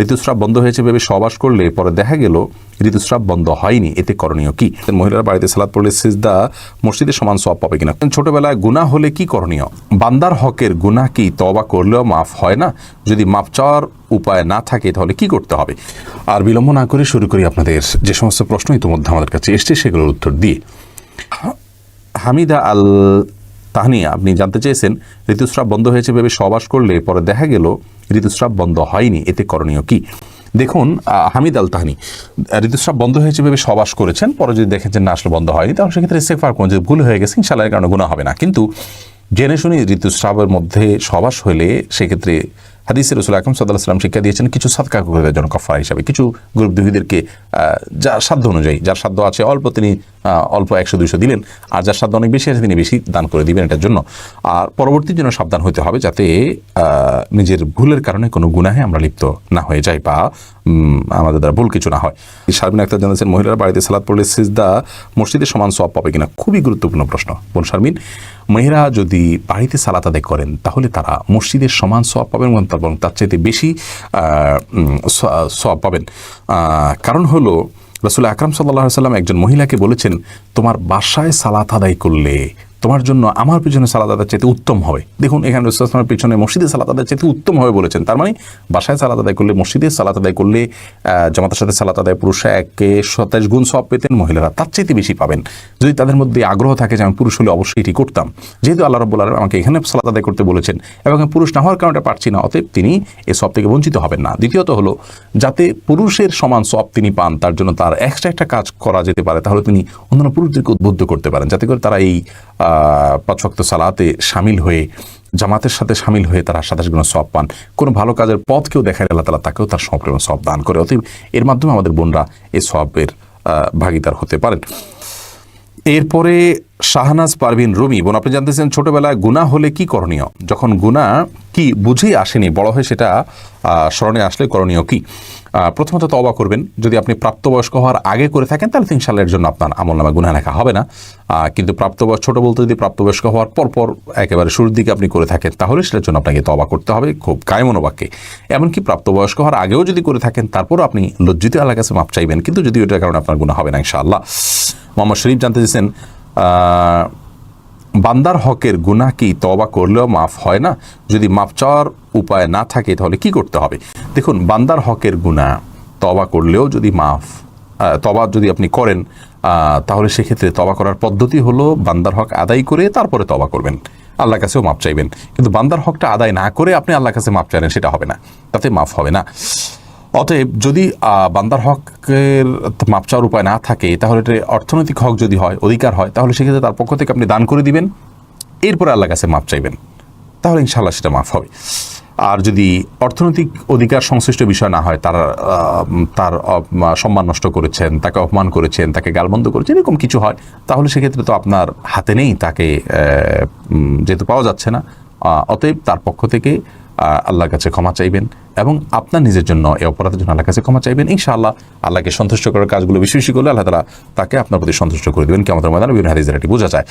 ঋতুস্রাব বন্ধ হয়েছে ভেবে সহবাস করলে পরে দেখা গেল ঋতুস্রাব বন্ধ হয়নি, এতে করণীয় কি? মহিলারা বাড়িতে সালাত পড়লে সিজদা মসজিদের সমান সওয়াব পাবে কিনা? ছোটবেলায় গুনাহ হলে কি করণীয়? বান্দার হকের গুনাহ কি তওবা করলেও মাফ হয় না? যদি মাফ চাওয়ার উপায় না থাকে তাহলে কি করতে হবে? আর বিলম্ব না করে শুরু করি আপনাদের যে সমস্ত প্রশ্ন ইতিমধ্যে আমাদের কাছে এসছে সেগুলোর উত্তর দিয়ে। হামিদা আল তাহনিয়া আপনি জানতে চেয়েছেন, ঋতুস্রাব বন্ধ হয়েছে ভেবে সহবাস করলে পরে দেখা গেল ঋতুস্রাব বন্ধ হয়নি, এতে করণীয় কি? দেখুন, হামিদ আল তাহনি ঋতুস্রাব বন্ধ হয়েছে ভেবে সহবাস করেছেন, পরে যদি দেখেছেন না আসলে বন্ধ হয়নি, তাহলে সেক্ষেত্রে ইস্তেগফার করুন যে ভুল হয়ে গেছে, ইনশাআল্লাহ এর কারণে গুনাহ হবে না। কিন্তু জেনে শুনে ঋতুস্রাবের মধ্যে সহবাস হলে সেক্ষেত্রে হাদিসে রাসূল আকরাম সাল্লাল্লাহু আলাইহি ওয়াসাল্লাম শিক্ষা দিয়েছেন কিছু সাদকা করে দেওয়ার জন্য কাফারা হিসাবে। কিছু গরিব দুঃখীদেরকে যার সাধ্য অনুযায়ী, যার সাধ্য আছে অল্প তিনি অল্প 100-200 দিলেন, আর যার সাধ্য অনেক বেশি আছে তিনি বেশি দান করে দিবেন এটার জন্য। আর পরবর্তীর জন্য সাবধান হতে হবে যাতে নিজের ভুলের কারণে কোনো গুনাহে আমরা লিপ্ত না হয়ে যাই বা আমাদের দ্বারা ভুল কিছু না হয়। শারমিন আক্তার জানাচ্ছেন, মহিলারা বাড়িতে সালাত পড়লে সিজদা মসজিদের সমান সওয়াব পাবে কিনা? খুবই গুরুত্বপূর্ণ প্রশ্ন বোন শারমিন। মহিলা যদি বাড়িতে সালাত আদায় করেন তাহলে তারা মসজিদের সমান সওয়াব পাবেন এবং তার চাইতে বেশি সওয়াব পাবেন। কারণ হলো রাসূল আকরাম সাল্লাল্লাহু আলাইহি ওয়াসাল্লাম একজন মহিলাকে বলেছেন, তোমার বাসায় সালাত আদায় করলে তোমার জন্য আমার পিছনে সালাত আদায় চাইতে উত্তম হবে। দেখুন, এখানে রাসূল সাল্লাল্লাহু আলাইহি ওয়াসাল্লামের পিছনে মসজিদে সালাত আদায় চাইতে উত্তম হবে বলেছেন। তার মানে বাসায় সালাত আদায় করলে, মসজিদে সালাত আদায় করলে জামাতের সাথে সালাত আদায় পুরুষরা 27 গুণ সওয়াব পেতেন, মহিলারা তার চাইতে বেশি পাবেন। যদি তাদের মধ্যে আগ্রহ থাকে যে আমি পুরুষ হলে অবশ্যই এটি করতাম, যেহেতু আল্লাহ রাব্বুল আলামিন আমাকে এখানে সালাত আদায় করতে বলেছেন এবং পুরুষ না হওয়ার কারণে পারছি না, অতএব তিনি এই সওয়াব থেকে বঞ্চিত হবেন না। দ্বিতীয়ত হলো, যাতে পুরুষের সমান সওয়াব তিনি পান তার জন্য তার এক্সট্রা একটা কাজ করা যেতে পারে, তাহলে তিনি অন্যান্য পুরুষদেরকে উদ্বুদ্ধ করতে পারেন যাতে করে তারা এই 5 ওয়াক্ত সালাতে শামিল হয়ে, জামাতের সাথে শামিল হয়ে তারা 27 গুণ সওয়াব পান। কোনো ভালো কাজের পথ কেউ দেখায় আল্লাহ তাআলা তাকেও তার সমপরিমাণ সওয়াব দান করে। অতএব এর মাধ্যমে আমাদের বোনরা এই সওয়াবের ভাগীদার হতে পারেন। এরপরে শাহনাজ পারভিন রুমি বোন আপনি জানতেছেন, ছোটবেলায় গুনাহ হলে কি করণীয়? যখন গুনাহ কি বুঝেই আসেনি, বড় হয়ে সেটা স্মরণে আসলে করণীয় কি? প্রথমত তওবা করবেন। যদি আপনি প্রাপ্তবয়স্ক হওয়ার আগে করে থাকেন তাহলে ইনশাআল্লাহ এর জন্য আপনার আমলনামায় গুনাহ লেখা হবে না। কিন্তু প্রাপ্তবয়স্ক, ছোট বলতে যদি প্রাপ্তবয়স্ক হওয়ার পরপর একেবারে শুরুর দিকে আপনি করে থাকেন তাহলে সেটার জন্য আপনাকে তওবা করতে হবে খুব কায়মনোবাক্যে। এমনকি প্রাপ্তবয়স্ক হওয়ার আগেও যদি করে থাকেন তারপরও আপনি লজ্জিত আল্লাহর কাছে মাপ চাইবেন, কিন্তু যদি ওটার কারণে আপনার গুনাহ হবে না ইনশাআল্লাহ। মোহাম্মদ শরীফ জানতে চেয়েছেন, বান্দার হকের গুনাহ কি তওবা করলেও মাফ হয় না? যদি মাফ চাওয়ার উপায় না থাকে তাহলে কি করতে হবে? দেখুন, বান্দার হকের গুনাহ তওবা করলেও যদি তওবা যদি আপনি করেন তাহলে সেক্ষেত্রে তওবা করার পদ্ধতি হলো বান্দার হক আদায় করে তারপরে তওবা করবেন, আল্লাহর কাছেও মাপ চাইবেন। কিন্তু বান্দার হকটা আদায় না করে আপনি আল্লাহর কাছে মাপ চাইলেন, সেটা হবে না, তাতে মাফ হবে না। অতএব যদি বান্দার হকের মাপ চাওয়ার উপায় না থাকে তাহলে অর্থনৈতিক হক যদি হয়, অধিকার হয়, তাহলে সেক্ষেত্রে তার পক্ষ থেকে আপনি দান করে দিবেন, এরপরে আল্লাহর কাছে মাপ চাইবেন, তাহলে ইনশাআল্লাহ সেটা মাফ হবে। আর যদি অর্থনৈতিক অধিকার সংশ্লিষ্ট বিষয় না হয়, তার সম্মান নষ্ট করেছেন, তাকে অপমান করেছেন, তাকে গালমন্দ করেছেন, এরকম কিছু হয়, তাহলে সেক্ষেত্রে তো আপনার হাতে নেই, তাকে যেহেতু পাওয়া যাচ্ছে না, অতএব তার পক্ষ থেকে আল্লাহর কাছে ক্ষমা চাইবেন এবং আপনার নিজের জন্য এই অপরাধের জন্য আল্লাহর কাছে ক্ষমা চাইবেন। ইনশাআল্লাহ আল্লাহকে সন্তুষ্ট করার কাজগুলো বেশি বেশি করলে আল্লাহ তাআলা তাকে আপনার প্রতি সন্তুষ্ট করে দেবেন। কিয়ামতের ময়দানে বিভিন্ন হাদিসে এটি বোঝা যায়।